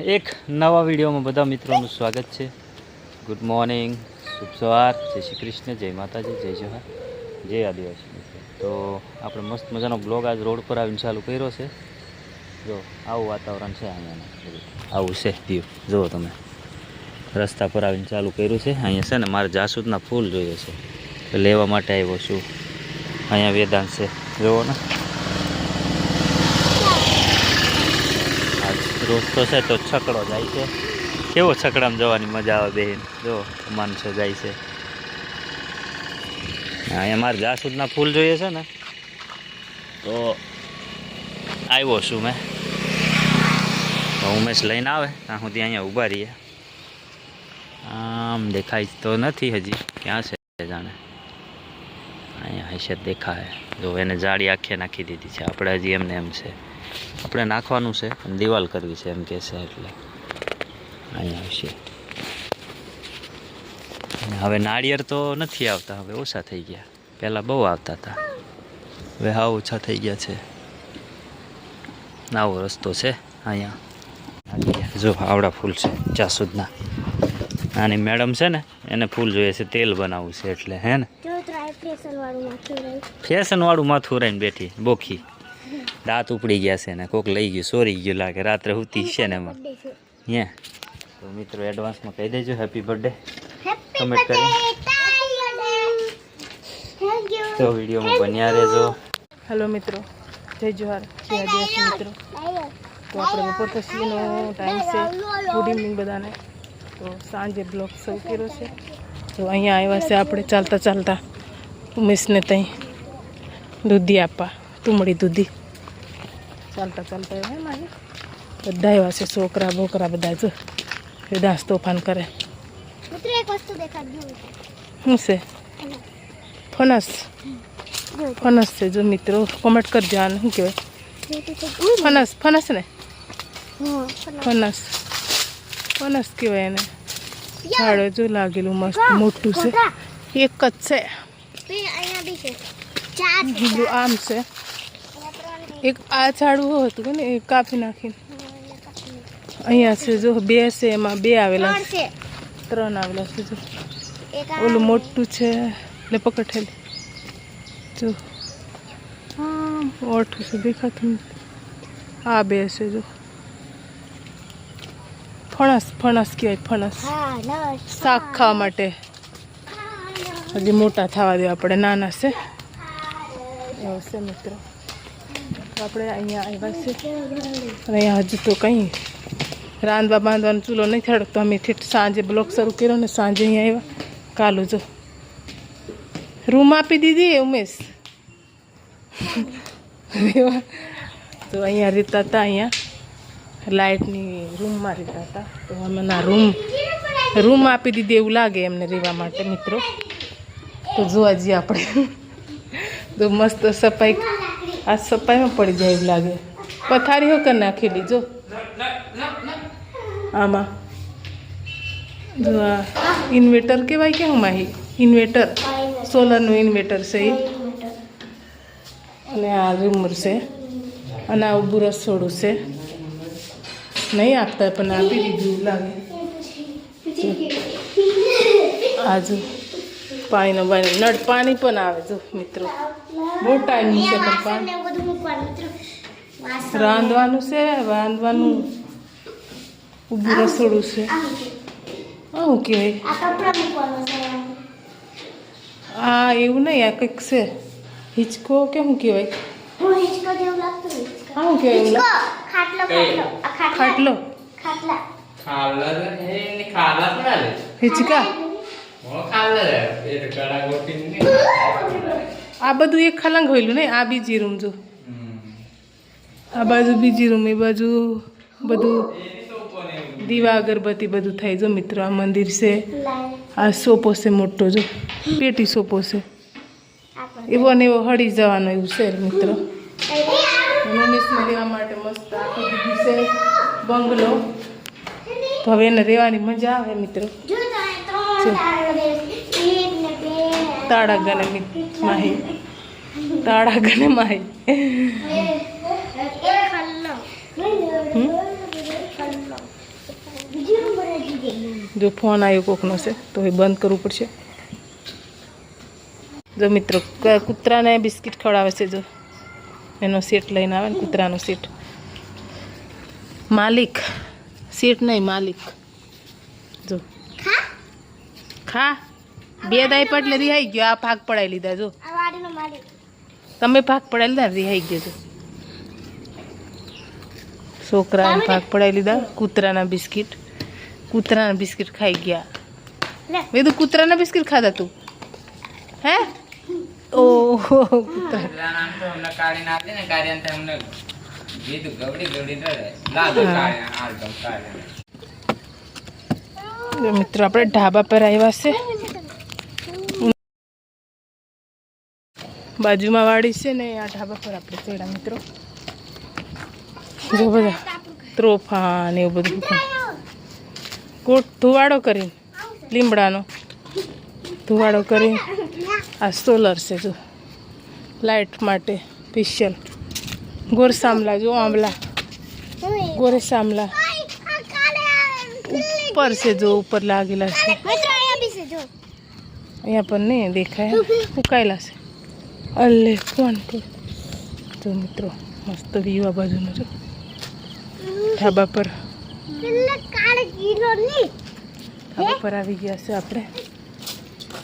એક નવા વિડીયોમાં બધા મિત્રોનું સ્વાગત છે। ગુડ મોર્નિંગ, શુભ સવાર, જય શ્રી કૃષ્ણ, જય માતાજી, જય જોહાર, જય આદિવાસી મિત્રો। તો આપણે મસ્ત મજાનો બ્લોગ આજ રોડ પર આવીને ચાલુ કર્યો છે। જો આવું વાતાવરણ છે અહીંયાનું, આવું છે વ્યૂ, જુઓ તમે રસ્તા પર આવીને ચાલુ કર્યું છે। અહીંયા છે ને મારે જાસૂદના ફૂલ જોઈએ છે, તો લેવા માટે આવ્યો છું। અહીંયા વેદાંત છે, જુઓ ને રસ્તો છે તો છકડો જાય છે। કેવો છકડામાં જવાની મજા આવે બેન, જો માણસો જાય છે। અહીંયા મારે જાસૂદના ફૂલ જોઈએ છે ને, તો આવ્યો છું મેં। તો ઉમેશ લઈને આવે ત્યાં સુધી અહીંયા ઊભા રહીએ। આમ દેખાય તો નથી હજી, ક્યાં છે જાણે, અહીંયા હશે દેખાય। જો એને જાળી આખે નાખી દીધી છે, આપણે હજી એમને એમ છે, આપણે નાખવાનું છે અને દિવાલ કરવી છે એમ કે છે, એટલે અહીંયા હશે। હવે નાળિયેર તો નથી આવતા, હવે ઓછા થઈ ગયા, પહેલાં બહુ આવતા હતા, હવે હા ઓછા થઈ ગયા છે। આવો રસ્તો છે અહીંયા। જો આવડા ફૂલ છે જાસૂદના, આની મેડમ છે ને એને ફૂલ જોઈએ છે, તેલ બનાવવું છે એટલે, હે ને ફેશનવાળું માથું રહીને બેઠી બોખી, દાંત ઉપડી ગયા છે ને કોક લઈ ગયું, સોરી ગયું લાગે, રાત્રે હુતી છે ને એમાં હે। તો મિત્રો એડવાન્સમાં કહી દેજો હેપી બર્થડે કમેન્ટ કરી, તો વિડીયોમાં બન્યા રહેજો। હેલો મિત્રો, જય જોહાર, જય આદિવાસી મિત્રો। તો આપણે બપોર પછીનો ટાઈમ છે, ગુડ ઇવનિંગ બધાને। તો સાંજે બ્લોગ શરૂ કર્યો છે। તો અહીંયા આવ્યા છે આપણે ચાલતા ચાલતા ઉમેશને ત્યાં દૂધી આપવા, તુમડી દૂધી ચાલતા ચાલતા આવ્યા મારી બધા આવ્યા છે, છોકરા બોકરા બધા જો દાસ તોફાન કરે। શું છે? ફનસ, ફનસ છે જો મિત્રો, કોમેન્ટ કરજો આને શું કહેવાય, ફનસ, ફનસ ને ફનસ, ફનસ કહેવાય એને। ઝાડ જો લાગેલું મસ્ત મોટું છે, એક જ છે, બીજું આમ છે, એક આ ઝાડવું હતું ને એ કાપી નાખીને અહીંયા છે જો બે છે, એમાં બે આવેલા છે, ત્રણ આવેલા છે જો, ઓલું મોટું છે ને પકડેલું જો, હા ઓઠું છે દેખાતું નથી, આ બે છે જો, ફણસ, ફણસ કહેવાય ફણસ, શાક ખાવા માટે, હજી મોટા થવા દે આપણે, નાના છે એવું છે મિત્રો। આપણે અહીંયા આવ્યા છે અને અહીંયા હજુ તો કંઈ રાંધવા બાંધવાનો ચૂલો નહીં થયો, તો અમે ઠેઠ સાંજે બ્લોક શરૂ કર્યો ને સાંજે અહીંયા આવ્યા। કાલું જો રૂમ આપી દીધી ઉમેશ તો અહીંયા રહેતા હતા, અહીંયા લાઇટની રૂમમાં રહેતા હતા, તો અમે ના રૂમ આપી દીધી એવું લાગે એમને રહેવા માટે મિત્રો। તો જોવા જઈએ આપણે, તો મસ્ત સફાઈ, આ સફાઈમાં પડી જાય એવું લાગે, પથારીઓ કરી નાખેલી જો આમાં જો, આ ઇન્વેટર કહેવાય કે હું માહી, ઇન્વેટર સોલરનું ઇન્વેટર છે એ, અને આ રૂમર છે, અને આ ઊભું રસોડું છે, નહીં આપતા પણ આપી દીધું લાગે। આ જો પાણીનો નળ, પાણી પણ આવે જો મિત્રો, બહુ ટાઈમ છે પણ પાણી રાંધવાનું છે, રાંધવાનું ઊભું રસોડું છે, શું કહેવાય આ એવું નહીં, આ કંઈક છે હિંચકો કે શું કહેવાય, શું કહેવાય ખાટલો, હિંચકા, આ બધું એક ખલંગ હોયલું નહીં, આ બીજી રૂમ જો, આ બાજુ બીજી રૂમ, એ બાજુ બધું દીવા અગરબત્તી બધું થાય જો મિત્રો। આ મંદિર છે, આ સોપો છે મોટો જો, પેટી સોપો છે, એવો ને એવો હળી જવાનો એવું છે મિત્રો। મમ્મીને રહેવા માટે મસ્ત આપી દીધી છે બંગલો, તો હવે એને રહેવાની મજા આવે મિત્રો। તાળા ગને માહી, તાળા ગને માહી, જો ફોન આવ્યો કોકનો છે તો એ બંધ કરવું પડશે. જો મિત્રો કૂતરાને બિસ્કિટ ખવડાવે છે. જો એનો સેટ લઈને આવે ને કૂતરાનો સેટ. માલિક સેટ નહીં માલિક. જો ખા 2 દાય પર એટલે રિહાઈ ગયો. આ ભાગ પડાવી લીધા. જો તમે ભાગ પડાવી લીધા રિહાઈ ગયો. જો છોકરાને ભાગ પડાવી લીધા. કૂતરાના બિસ્કિટ ખાઈ ગયા. મેં તો કૂતરાના બિસ્કિટ ખાધા તું હે? ઓહો મિત્રો આપણે ઢાબા પર આવ્યા છે. બાજુમાં વાડી છે ને આ ઢાબા પર આપણે ચડ્યા મિત્રો. જો બધા ત્રોફા ને એવું બધું કોટ ધુવાડો કરીને લીમડાનો ધુવાડો કરીને આ સોલર છે. જો લાઇટ માટે સ્પેશિયલ ગોરસામલા. જો આંબલા ગોરસામલા ઉપર છે. જો ઉપર લાગેલા છે. અહીંયા પણ નહીં દેખાય ફૂંકાયેલા છે. અલ્લે કોણ જો મિત્રો મસ્ત વ્યૂ આ બાજુનો. જો ઢાબા પર આવી ગયા છે આપણે.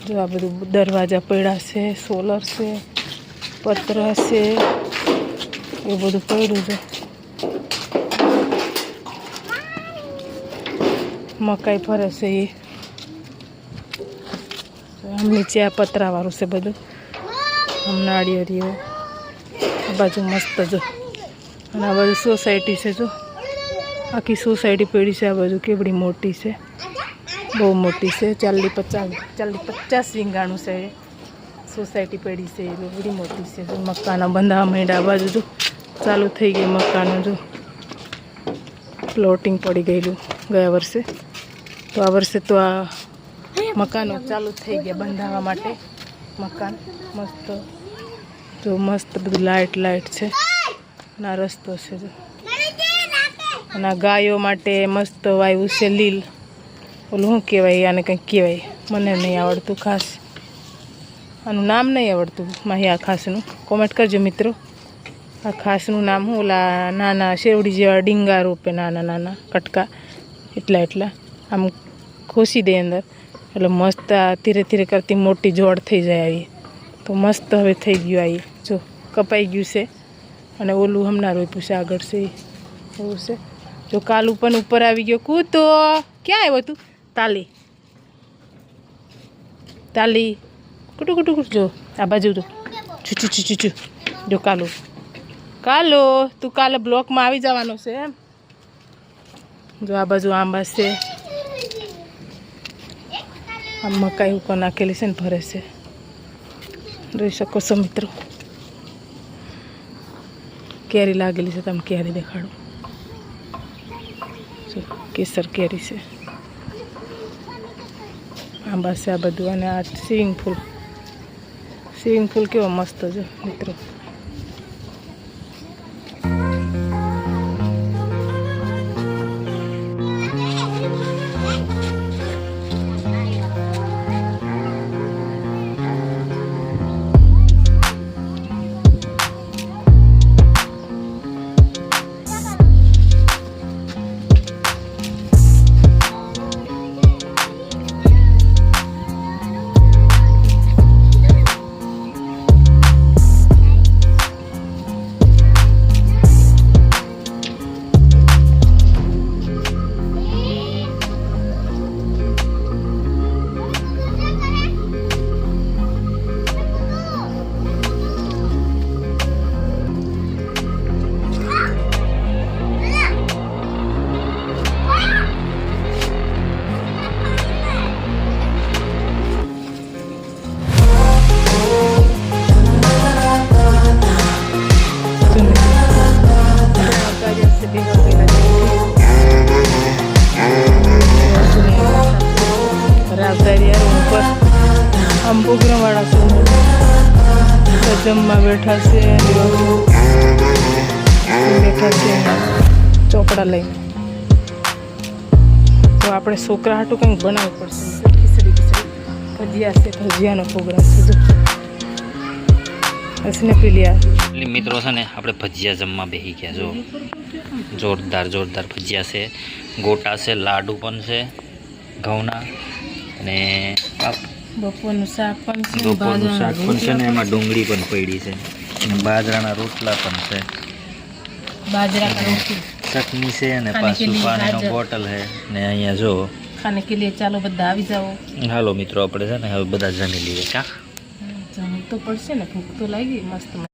જો આ બધું દરવાજા પડ્યા છે. સોલર છે, પત્ર છે, એ બધું પડ્યું છે. મકાઈ ફરે છે એ આમ નીચે આ પતરાવાળું છે બધું. આમ નાળિયેરીઓ આ બાજુ મસ્ત. જો અને આ બાજુ સોસાયટી છે. જો આખી સોસાયટી પડી છે આ બાજુ. કેવડી મોટી છે, બહુ મોટી છે. 40-50 વીંગાણું છે સોસાયટી પડી છે. એ બધી મોટી છે. જો મકાનો બંધાવા માંડ્યા આ બાજુ. જો ચાલુ થઈ ગઈ મકાનો. જો પ્લોટિંગ પડી ગયેલું ગયા વર્ષે. તો આ વર્ષે તો આ મકાનો ચાલુ થઈ ગયા બંધાવવા માટે. મકાન મસ્ત. જો મસ્ત બધું લાઇટ છે. અને આ રસ્તો છે. જો અને આ ગાયો માટે મસ્ત વાયુ છે લીલ. ઓલું શું કહેવાય આને કંઈક કહેવાય મને નહીં આવડતું ખાસ. આનું નામ નહીં આવડતું માહી આ ખાસનું. કોમેન્ટ કરજો મિત્રો આ ખાસનું નામ શું. ઓલા નાના શેવડી જેવા ડીંગા રોપે નાના કટકા એટલા આમ ખોસી દે અંદર એટલે મસ્ત આ ધીરે ધીરે કરતી મોટી જોડ થઈ જાય. આવી તો મસ્ત હવે થઈ ગયું. આવી જો કપાઈ ગયું છે. અને ઓલું હમણાં રોપ્યું છે આગળ છે એવું છે. જો કાલું પણ ઉપર આવી ગયો. કૂતો ક્યાં આવ્યો તું? તાલી કુટું જો આ બાજુ. તો ચૂચું જો કાલો તું કાલે બ્લોકમાં આવી જવાનો છે એમ. જો આ બાજુ આંબા છે. આમ મકાઈ ઉપર નાખેલી છે ને ભરે છે. જોઈ શકો છો મિત્રો. કેરી લાગેલી છે. તમે કેરી દેખાડો. જો કેસર કેરી છે. આંબા છે આ બધું. અને આ સ્વિમિંગ પુલ કેવો મસ્ત. જો મિત્રો અંબુગ્રમવાળા છે જમવા બેઠા છે બેઠા છે ચોપડા લઈને તો આપણે છોકરા હાટું કંઈક બનાવવું પડશે ખીચડી ભજીયા છે ભજીયાનો પ્રોગ્રામ છે જો હસને પેલી આ એટલે મિત્રો છે ને આપણે ભજીયા જમવા બેસી ગયા જો જોરદાર ભજીયા છે ગોટા છે લાડુ પણ છે ઘઉંના અને બપોરનું શાક પણ છે બપોરનું શાક પણ છે ને એમાં ડુંગળી પણ પડી છે અને બાજરાના રોટલા પણ છે બાજરાના રોટી ચટણી છે અને પાછું પાણીનો બોટલ છે ને અહીંયા જો ખાને કે લીએ ચાલો બધા આવી જાઓ હાલો મિત્રો આપણે છે ને હવે બધા જમી લઈએ કા જમવું તો પડશે ને ભૂખ તો લાગી મસ્ત